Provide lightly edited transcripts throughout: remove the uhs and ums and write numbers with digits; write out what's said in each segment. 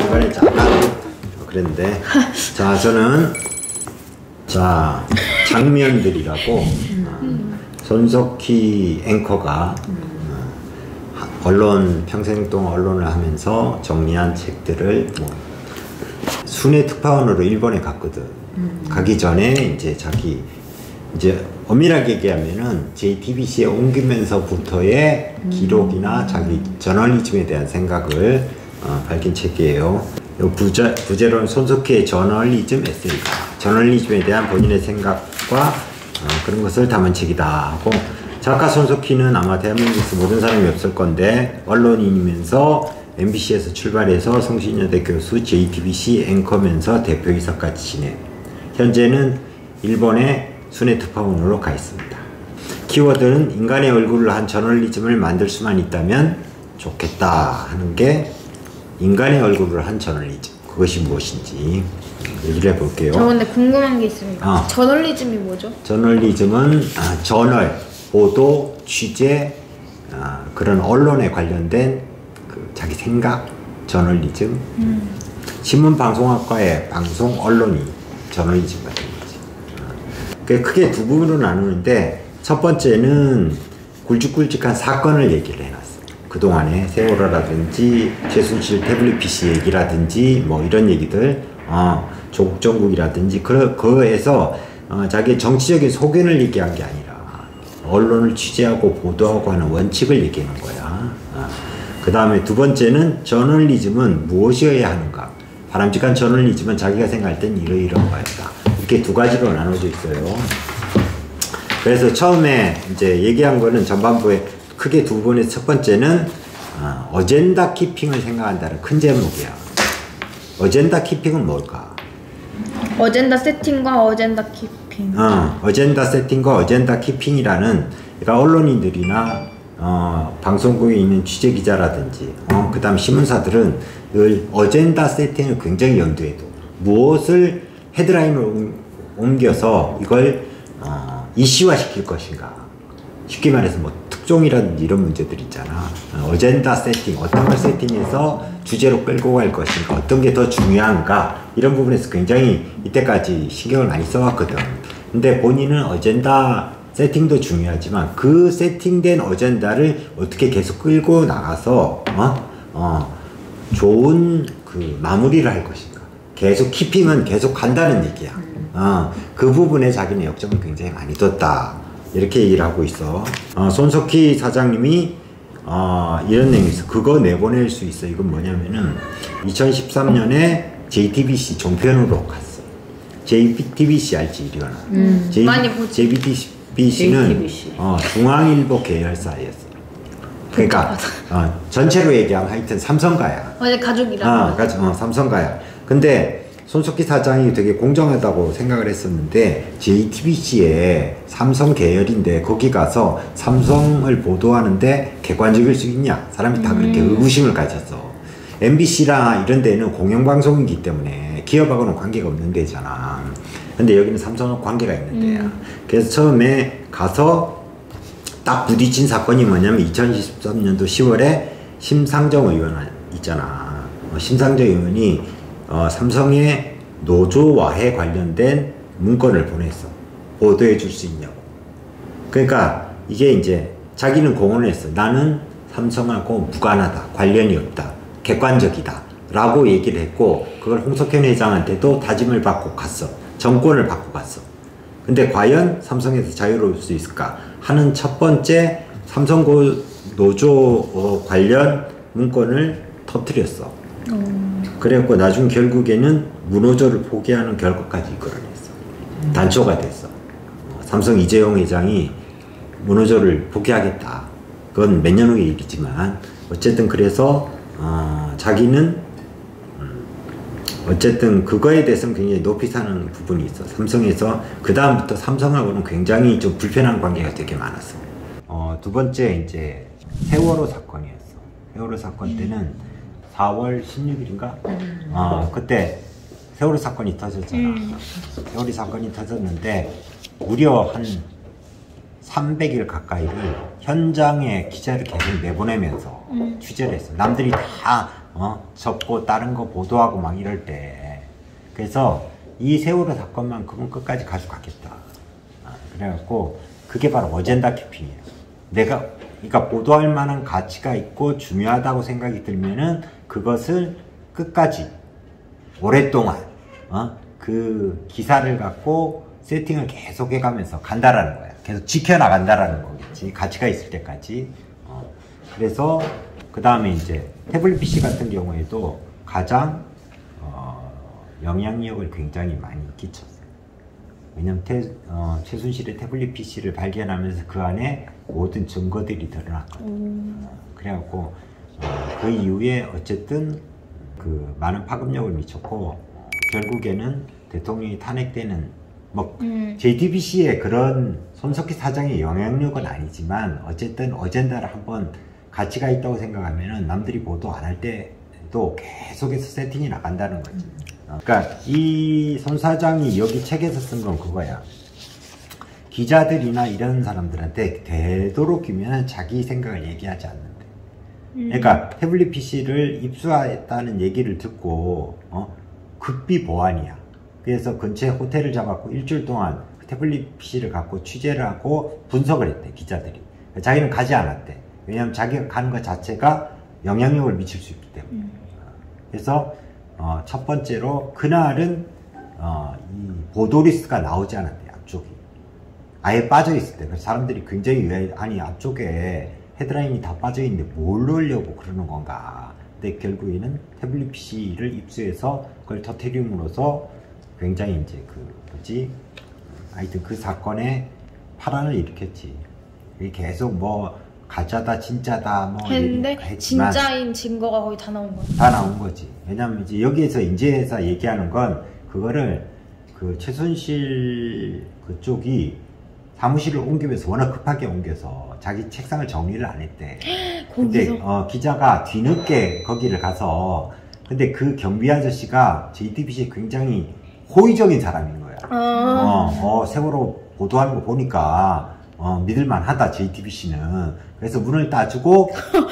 이번에 잠깐 그랬는데 자 저는 자 장면들이라고 손석희 앵커가 언론 평생 동안 언론을 하면서 정리한 책들을 뭐 순회 특파원으로 일본에 갔거든. 가기 전에 이제 자기 이제 엄밀하게 얘기하면은 JTBC에 옮기면서부터의 기록이나 자기 저널리즘에 대한 생각을 밝힌 책이에요. 부제로는 손석희의 저널리즘 에세이다. 저널리즘에 대한 본인의 생각과 그런 것을 담은 책이다 하고, 작가 손석희는 아마 대한민국에서 모든 사람이 없을 건데 언론인이면서 MBC에서 출발해서 성신여대 교수, JTBC 앵커면서 대표이사까지 지내 현재는 일본의 순회 특파원으로 가 있습니다. 키워드는 인간의 얼굴을 한 저널리즘을 만들 수만 있다면 좋겠다 하는 게 인간의 얼굴을 한 저널리즘, 그것이 무엇인지 얘기를 해볼게요. 저 근데 궁금한 게 있습니다. 저널리즘이 뭐죠? 저널리즘은 저널, 보도, 취재, 그런 언론에 관련된 그 자기 생각, 저널리즘. 신문방송학과의 방송, 언론이 저널리즘 같은 거지. 크게 두 부분으로 나누는데, 첫 번째는 굵직굵직한 사건을 얘기를 해놨어. 그동안에 세월호라든지 최순실 태블릿 PC 얘기라든지 뭐 이런 얘기들, 조국 정국이라든지 그거에서 자기의 정치적인 소견을 얘기한 게 아니라 언론을 취재하고 보도하고 하는 원칙을 얘기하는 거야. 그 다음에 두 번째는 저널리즘은 무엇이어야 하는가. 바람직한 저널리즘은 자기가 생각할 땐 이러이러한 거였다. 이렇게 두 가지로 나눠져 있어요. 그래서 처음에 이제 얘기한 거는 전반부에 크게 두 번의 첫 번째는 어젠다 키핑을 생각한다는 큰 제목이야. 어젠다 키핑은 뭘까? 어젠다 세팅과 어젠다 키핑. 어젠다 세팅과 어젠다 키핑이라는, 그러니까 언론인들이나 방송국에 있는 취재 기자라든지 그 다음 신문사들은 늘 어젠다 세팅을 굉장히 염두에 둬. 무엇을 헤드라인으로 옮겨서 이걸 이슈화 시킬 것인가. 쉽게 말해서 뭐 특종이라든지 이런 문제들 있잖아. 어젠다 세팅, 어떤 걸 세팅해서 주제로 끌고 갈 것인가, 어떤 게 더 중요한가, 이런 부분에서 굉장히 이때까지 신경을 많이 써왔거든. 근데 본인은 어젠다 세팅도 중요하지만 그 세팅된 어젠다를 어떻게 계속 끌고 나가서 좋은 그 마무리를 할 것인가. 계속 키핑은 계속 간다는 얘기야. 그 부분에 자기는 역점을 굉장히 많이 뒀다. 이렇게 얘기를 하고 있어. 손석희 사장님이 이런 내용이 있어. 그거 내보낼 수 있어. 이건 뭐냐면은 2013년에 JTBC 종편으로 갔어. JTBC 알지? 이리거나. 많이 보지. JTBC는 중앙일보 계열사였어. 그러니까 전체로 얘기하면 하여튼 삼성가야. 어제 가족이라. 삼성가야. 근데 손석희 사장이 되게 공정하다고 생각을 했었는데, JTBC에 삼성 계열인데 거기 가서 삼성을 보도하는데 객관적일 수 있냐? 사람이 다 그렇게 의구심을 가졌어. MBC랑 이런 데는 공영방송이기 때문에 기업하고는 관계가 없는 데잖아. 근데 여기는 삼성하고 관계가 있는 데야. 그래서 처음에 가서 딱 부딪힌 사건이 뭐냐면 2023년도 10월에 심상정 의원 있잖아. 심상정 의원이 삼성의 노조와해 관련된 문건을 보냈어. 보도해 줄 수 있냐고. 그러니까 이게 이제 자기는 공언을 했어. 나는 삼성하고 무관하다. 관련이 없다. 객관적이다. 라고 얘기를 했고, 그걸 홍석현 회장한테도 다짐을 받고 갔어. 정권을 받고 갔어. 근데 과연 삼성에서 자유로울 수 있을까 하는 첫 번째 삼성 노조 관련 문건을 터뜨렸어. 그래갖고 나중 결국에는 무노조를 포기하는 결과까지 이끌어냈어. 단초가 됐어. 삼성 이재용 회장이 무노조를 포기하겠다. 그건 몇 년 후의 일이지만 어쨌든 그래서 자기는 어쨌든 그거에 대해서는 굉장히 높이 사는 부분이 있어. 삼성에서 그 다음부터 삼성하고는 굉장히 좀 불편한 관계가 되게 많았어. 두 번째 이제 세월호 사건이었어. 세월호 사건 때는 4월 16일인가? 그때 세월호 사건이 터졌잖아. 세월호 사건이 터졌는데 무려 한 300일 가까이를 현장에 기자를 계속 내보내면서 취재를 했어. 남들이 다 접고 다른 거 보도하고 막 이럴 때. 그래서 이 세월호 사건만큼은 끝까지 가져가겠다. 그래갖고 그게 바로 어젠다 키핑이에요. 그러니까 보도할 만한 가치가 있고 중요하다고 생각이 들면은 그것을 끝까지 오랫동안 그 기사를 갖고 세팅을 계속 해가면서 간다라는 거야. 계속 지켜나간다라는 거겠지. 가치가 있을 때까지. 그래서 그 다음에 이제 태블릿 PC 같은 경우에도 가장 영향력을 굉장히 많이 끼쳤어요. 왜냐면 최순실의 태블릿 PC를 발견하면서 그 안에 모든 증거들이 드러났거든. 그래갖고 그 이후에 어쨌든 그 많은 파급력을 미쳤고 결국에는 대통령이 탄핵되는 JTBC의 그런 손석희 사장의 영향력은 아니지만 어쨌든 어젠다를 한번 가치가 있다고 생각하면은 남들이 보도 안 할 때도 계속해서 세팅이 나간다는 거지. 그러니까 이 손 사장이 여기 책에서 쓴 건 그거야. 기자들이나 이런 사람들한테 되도록이면 자기 생각을 얘기하지 않는데. 그러니까 태블릿 PC를 입수했다는 얘기를 듣고 급비 보안이야. 그래서 근처에 호텔을 잡았고 일주일 동안 태블릿 PC를 갖고 취재를 하고 분석을 했대, 기자들이. 자기는 가지 않았대. 왜냐하면 자기가 가는 것 자체가 영향력을 미칠 수 있기 때문에. 그래서 첫 번째로 그날은 이 보도 리스트가 나오지 않았대, 앞쪽이. 아예 빠져 있을 때. 그래서 사람들이 굉장히 왜 아니 앞쪽에 헤드라인이 다 빠져 있는데 뭘 넣으려고 그러는 건가. 근데 결국에는 태블릿 PC를 입수해서 그걸 터트림으로써 굉장히 이제 하여튼 그 사건에 파란을 일으켰지. 계속 뭐 가짜다 진짜다 뭐 했는데 진짜인 증거가 거의 다 나온 거야. 다 나온 거지. 왜냐면 이제 여기에서 인재에서 얘기하는 건 그거를 그 최순실 그쪽이 사무실을 옮기면서 워낙 급하게 옮겨서 자기 책상을 정리를 안 했대. 근데 기자가 뒤늦게 거기를 가서 근데 그 경비 아저씨가 JTBC에 굉장히 호의적인 사람인 거야. 세월호 보도하는 거 보니까 믿을만 하다, JTBC는. 그래서 문을 따주고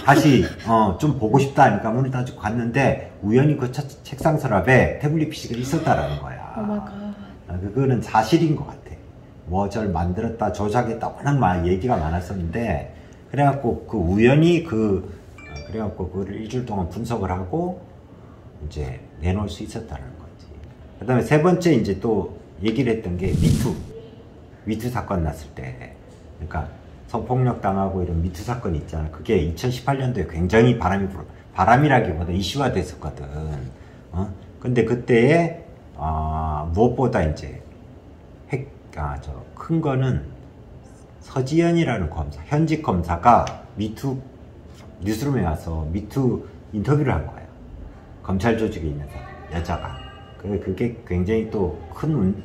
다시 좀 보고 싶다 하니까 문을 따주고 갔는데 우연히 그 책상 서랍에 태블릿 PC가 있었다라는 거야. 그거는 사실인 것 같아. 뭐 저를 만들었다 조작했다 워낙 얘기가 많았었는데 그래갖고 그 우연히 그래갖고 그거를 일주일 동안 분석을 하고 이제 내놓을 수 있었다는 거지. 그 다음에 세 번째 이제 또 얘기를 했던 게 미투 사건 났을 때, 그러니까 성폭력 당하고 이런 미투 사건이 있잖아. 그게 2018년도에 굉장히 바람이라기보다 이슈화 됐었거든. 근데 그때에 무엇보다 이제 큰 거는 서지연이라는 검사, 현직 검사가 미투 뉴스룸에 와서 미투 인터뷰를 한 거야. 검찰 조직에 있는 사람, 여자가. 그게 굉장히 또 큰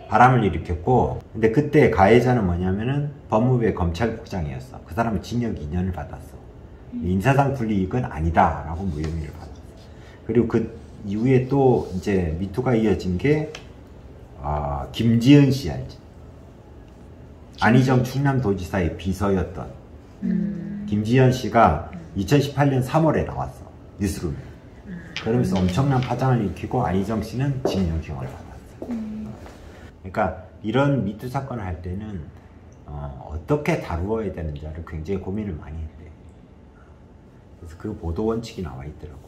바람을 일으켰고, 근데 그때 가해자는 뭐냐면은 법무부의 검찰국장이었어. 그 사람은 징역 2년을 받았어. 인사상 불이익은 아니다라고 무혐의를 받았어. 그리고 그 이후에 또 이제 미투가 이어진 게 김지은 씨 알지? 안희정 충남도지사의 비서였던 김지현 씨가 2018년 3월에 나왔어, 뉴스룸에. 그러면서 엄청난 파장을 일으키고 안희정 씨는 징역형을 받았어. 그러니까 이런 미투 사건을 할 때는 어떻게 다루어야 되는지를 굉장히 고민을 많이 했대. 그래서 그 보도 원칙이 나와 있더라고.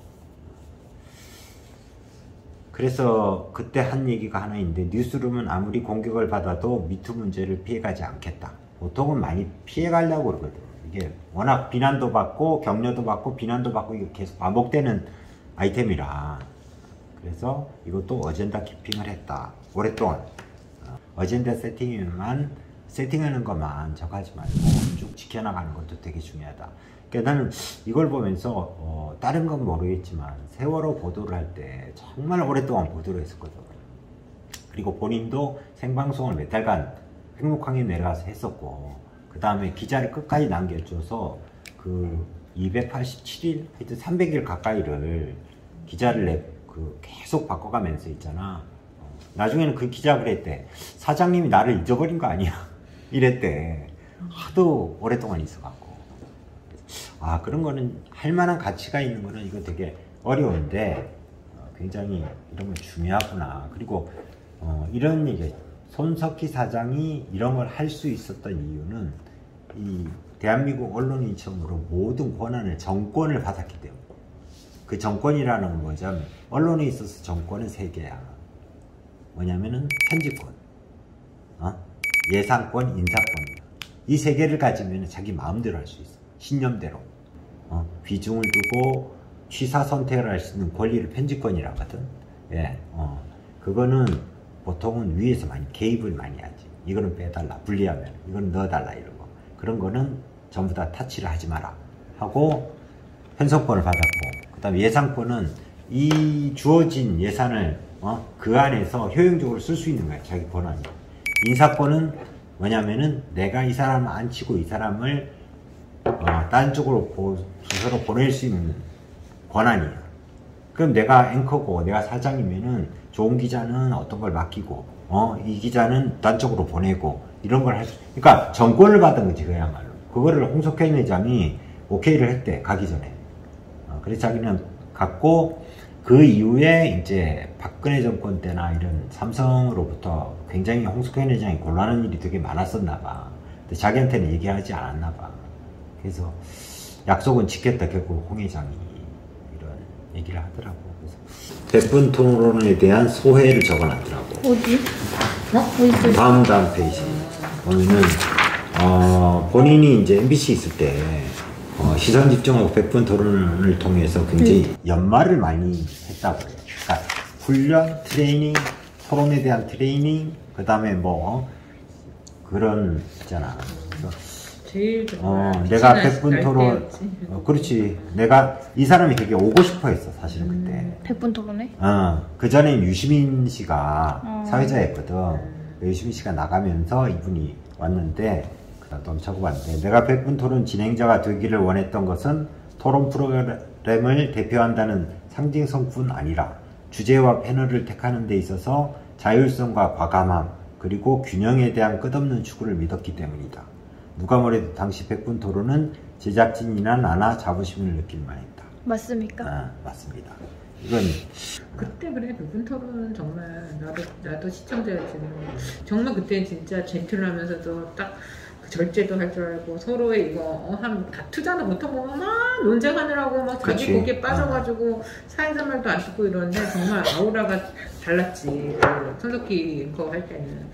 그래서 그때 한 얘기가 하나 있는데, 뉴스룸은 아무리 공격을 받아도 미투 문제를 피해가지 않겠다. 보통은 많이 피해가려고 그러거든. 이게 워낙 비난도 받고 격려도 받고 비난도 받고 이게 계속 반복되는 아이템이라. 그래서 이것도 어젠다 키핑을 했다, 오랫동안. 어젠다 세팅하는 것만 저거 하지 말고 쭉 지켜나가는 것도 되게 중요하다. 그러니까 나는 이걸 보면서 다른 건 모르겠지만 세월호 보도를 할 때 정말 오랫동안 보도를 했었거든. 그리고 본인도 생방송을 몇 달간 행복하게 내려가서 했었고, 그 다음에 기자를 끝까지 남겨줘서 그 287일 하여튼 300일 가까이를 기자를 계속 바꿔가면서 있잖아. 나중에는 그 기자가 그랬대. 사장님이 나를 잊어버린 거 아니야? 이랬대. 하도 오랫동안 있어갖고. 아, 그런 거는 할 만한 가치가 있는 거는 이거 되게 어려운데 굉장히 이런 건 중요하구나. 그리고 이런 얘기, 손석희 사장이 이런 걸 할 수 있었던 이유는 이 대한민국 언론이 처음으로 모든 권한을, 정권을 받았기 때문에. 그 정권이라는 건 뭐냐면 언론에 있어서 정권은 세 개야. 뭐냐면은 편집권, 예산권, 인사권. 이 세 개를 가지면 자기 마음대로 할 수 있어. 신념대로. 비중을 두고 취사 선택을 할 수 있는 권리를 편집권이라 하거든. 예, 그거는 보통은 위에서 많이 개입을 많이 하지. 이거는 빼달라, 분리하면 이거는 넣어달라, 이런 거. 그런 거는 전부 다 타치를 하지 마라 하고 편성권을 받았고, 그 다음에 예산권은 이 주어진 예산을 그 안에서 효용적으로 쓸 수 있는 거야, 자기 권한이. 인사권은 뭐냐면은 내가 이 사람을 안 치고 이 사람을 다른 쪽으로 수서로 보낼 수 있는 권한이에요. 그럼 내가 앵커고 내가 사장이면은 좋은 기자는 어떤 걸 맡기고 이 기자는 딴 쪽으로 보내고 이런 걸 할 수, 그러니까 정권을 받은 거지 그야말로. 그거를 홍석현 회장이 오케이를 했대, 가기 전에. 그래서 자기는 갔고, 그 이후에 이제 박근혜 정권 때나 이런 삼성으로부터 굉장히 홍석현 회장이 곤란한 일이 되게 많았었나 봐. 근데 자기한테는 얘기하지 않았나 봐. 그래서 약속은 지켰다, 결국 홍 회장이 이런 얘기를 하더라고. 그래서 100분 토론에 대한 소회를 적어놨더라고. 어디? 어디? 다음 페이지 보면은 본인이 이제 MBC 있을 때 시선 집중하고 100분 토론을 통해서 굉장히 연말을 많이 했다고 해요. 그러니까 훈련, 트레이닝, 토론에 대한 트레이닝, 그 다음에 뭐 그런 있잖아. 제일 내가 100분 토론, 그렇지. 내가 이 사람이 되게 오고 싶어 했어, 사실은 그때. 100분 토론에? 그 전에 유시민 씨가 사회자였거든. 유시민 씨가 나가면서 이분이 왔는데, 그다음 넘쳐고 봤는데, 내가 100분 토론 진행자가 되기를 원했던 것은 토론 프로그램을 대표한다는 상징성뿐 아니라 주제와 패널을 택하는 데 있어서 자율성과 과감함, 그리고 균형에 대한 끝없는 추구를 믿었기 때문이다. 누가 뭐래도 당시 100분 토론은 제작진이나 나나 자부심을 느낄만 했다. 맞습니까? 맞습니다. 이건 그때 그래, 100분 토론은 정말 나도 시청자였지만 정말 그때 진짜 젠틀하면서도 딱 절제도 할 줄 알고 서로의 이거 다투잖아. 보통 보면 막 논쟁하느라고 막 자기 거기에 빠져가지고 사회생활도 안 듣고 이러는데 정말 아우라가 달랐지. 그 손석희 거 할 때는.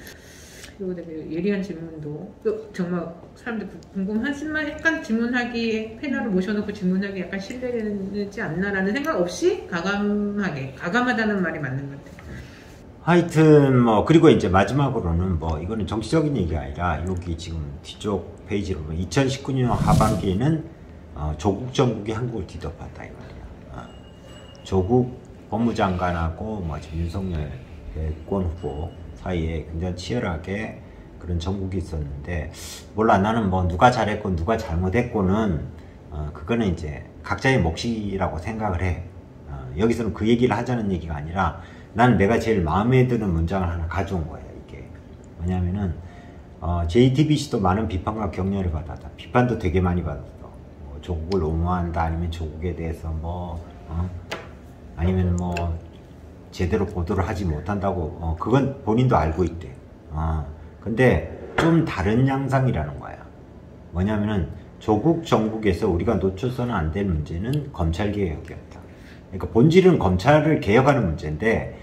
그리고 되게 예리한 질문도 정말 사람들 궁금하지만 약간 질문하기에 패널을 모셔놓고 질문하기 약간 실례되지 않나라는 생각 없이 가감하다는 말이 맞는 것 같아요. 하여튼 뭐 그리고 이제 마지막으로는 뭐 이거는 정치적인 얘기가 아니라 여기 지금 뒤쪽 페이지로 보면 2019년 하반기에는 조국 정국이 한국을 뒤덮었다 이 말이야. 조국 법무장관하고 뭐 지금 윤석열 대권 후보 사이에 굉장히 치열하게 그런 정국이 있었는데, 몰라, 나는 뭐 누가 잘했고 누가 잘못했고는 그거는 이제 각자의 몫이라고 생각을 해. 여기서는 그 얘기를 하자는 얘기가 아니라 나는 내가 제일 마음에 드는 문장을 하나 가져온 거야. 이게 뭐냐면은 JTBC도 많은 비판과 격려를 받았다. 비판도 되게 많이 받았어. 뭐 조국을 옹호한다, 아니면 조국에 대해서 뭐 아니면 뭐 제대로 보도를 하지 못한다고. 그건 본인도 알고 있대. 근데 좀 다른 양상이라는 거야. 뭐냐면은 조국 정국에서 우리가 놓쳐서는 안 될 문제는 검찰개혁이었다. 그러니까 본질은 검찰을 개혁하는 문제인데,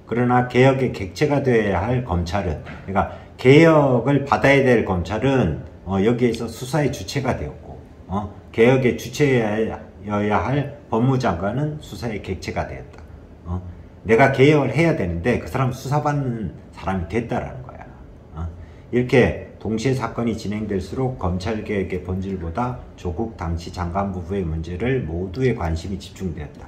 그러나 개혁의 객체가 되어야 할 검찰은, 그러니까 개혁을 받아야 될 검찰은 여기에서 수사의 주체가 되었고, 개혁의 주체여야 할 법무장관은 수사의 객체가 되었다. 내가 개혁을 해야 되는데 그 사람 수사받는 사람이 됐다라는 거야. 이렇게 동시에 사건이 진행될수록 검찰개혁의 본질보다 조국 당시 장관부 후의 문제를 모두의 관심이 집중되었다.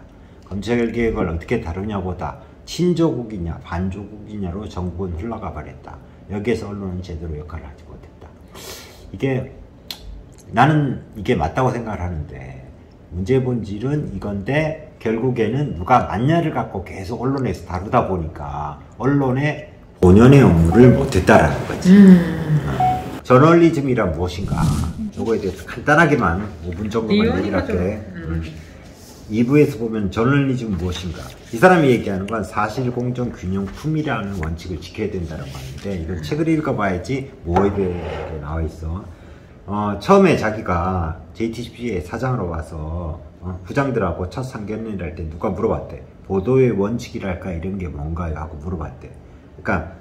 검찰개혁을 어떻게 다루냐보다 친조국이냐 반조국이냐로 정부는 흘러가 버렸다. 여기에서 언론은 제대로 역할을 하지 못했다. 이게 나는 이게 맞다고 생각을 하는데, 문제의 본질은 이건데 결국에는 누가 맞냐를 갖고 계속 언론에서 다루다 보니까 언론의 본연의 업무를 못했다라는 거지. 저널리즘이란 무엇인가? 요거에 대해서 간단하게만 5분 정도만 얘기를 할게. 2부에서 보면 저널리즘은 무엇인가? 이 사람이 얘기하는 건 사실, 공정, 균형, 품위라는 원칙을 지켜야 된다는 말인데 이건 책을 읽어봐야지 뭐에 대해 나와 있어. 처음에 자기가 JTBC의 사장으로 와서 부장들하고 첫 상견례를 할 때 누가 물어봤대. 보도의 원칙이랄까 이런 게 뭔가요? 하고 물어봤대. 그러니까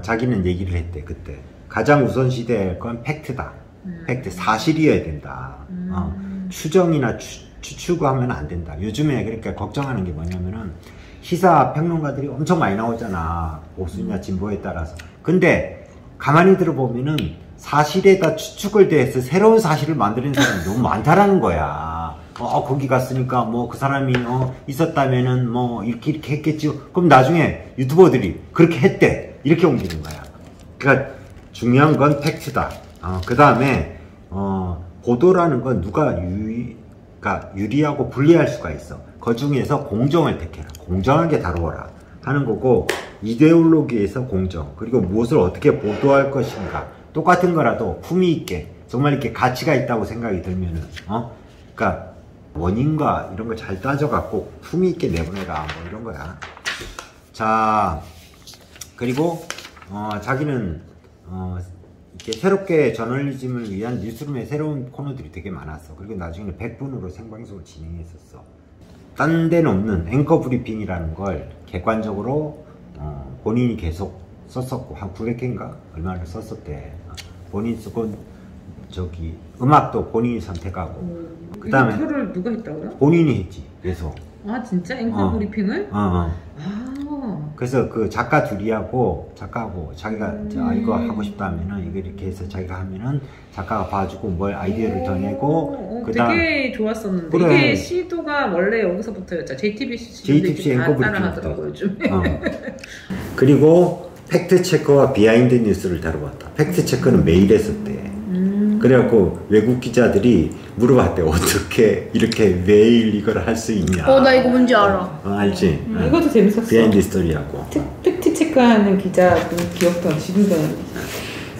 자기는 얘기를 했대. 그때 가장 우선시돼야 할 건 팩트다. 팩트, 사실이어야 된다. 추정이나 추측하면 안 된다. 요즘에 그러니까 걱정하는 게 뭐냐면은 시사 평론가들이 엄청 많이 나오잖아. 보수냐 진보에 따라서. 근데 가만히 들어보면은 사실에다 추측을 대해서 새로운 사실을 만드는 사람이 너무 많다라는 거야. 거기 갔으니까 뭐 그 사람이 있었다면은 뭐 이렇게 했겠지. 그럼 나중에 유튜버들이 그렇게 했대. 이렇게 옮기는 거야. 그러니까 중요한 건 팩트다. 그 다음에 보도라는 건 누가 유리하고 불리할 수가 있어. 그 중에서 공정을 택해라. 공정하게 다루어라 하는 거고, 이데올로기에서 공정, 그리고 무엇을 어떻게 보도할 것인가. 똑같은 거라도 품위 있게, 정말 이렇게 가치가 있다고 생각이 들면은, 그러니까 원인과 이런 거 잘 따져갖고 품위 있게 내보내라, 뭐 이런 거야. 자, 그리고 자기는 이렇게 새롭게 저널리즘을 위한 뉴스룸의 새로운 코너들이 되게 많았어. 그리고 나중에 100분으로 생방송을 진행했었어. 딴 데는 없는 앵커 브리핑이라는 걸 객관적으로 본인이 계속 썼었고, 한 900개인가 얼마를 썼었대. 본인이 쓰고 저기 음악도 본인이 선택하고, 그 다음에 앵커를 누가 했다고요? 본인이 했지. 계속. 진짜 앵커 브리핑을? 그래서 그 작가 둘이하고 작가하고 자기가 이거 하고 싶다 하면은 이거 이렇게 해서 자기가 하면은 작가가 봐주고 뭘 아이디어를 더 내고 되게 좋았었는데. 그래. 이게 시도가 원래 여기서부터였죠. JTBC 앵커 따라하더라고요 요즘에. 그리고 팩트체크와 비하인드 뉴스를 다뤄봤다. 팩트체크는 매일 했었대. 그래갖고 외국 기자들이 물어봤대. 어떻게 이렇게 매일 이걸 할 수 있냐. 나 이거 뭔지 알아. 알지? 이것도 재밌었어. 비하인드 스토리하고. 팩트 체크하는 기자 기억도 지금도.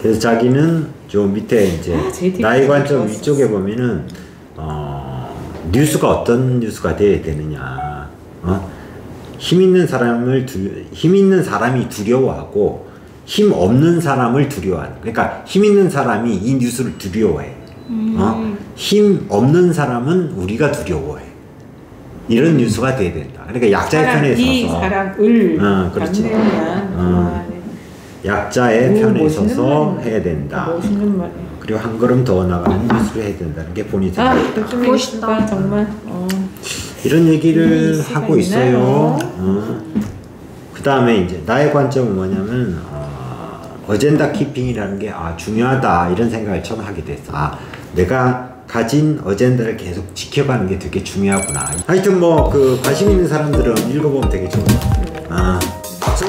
그래서 자기는 저 밑에 이제 나의 관점 위쪽에 보면은 뉴스가 어떤 뉴스가 돼야 되느냐. 힘 있는 사람이 두려워하고 힘 없는 사람을 두려워하는. 그러니까 힘 있는 사람이 이 뉴스를 두려워해. 힘 없는 사람은 우리가 두려워해. 이런 뉴스가 돼야 된다. 그러니까 약자의 편에 서서. 사람을. 그렇지. 약자의 편에 서서 해야 된다. 멋있는 말이야. 그리고 한 걸음 더 나가는 뉴스를 해야 된다는 게 본인 생각. 멋있다 정말. 이런 얘기를 하고 있어요. 그 다음에 이제 나의 관점은 뭐냐면 어젠다 키핑이라는 게 중요하다 이런 생각을 처음 하게 됐어. 내가 가진 어젠다를 계속 지켜가는 게 되게 중요하구나. 하여튼 뭐 그 관심 있는 사람들은 읽어보면 되게 좋아. 박수.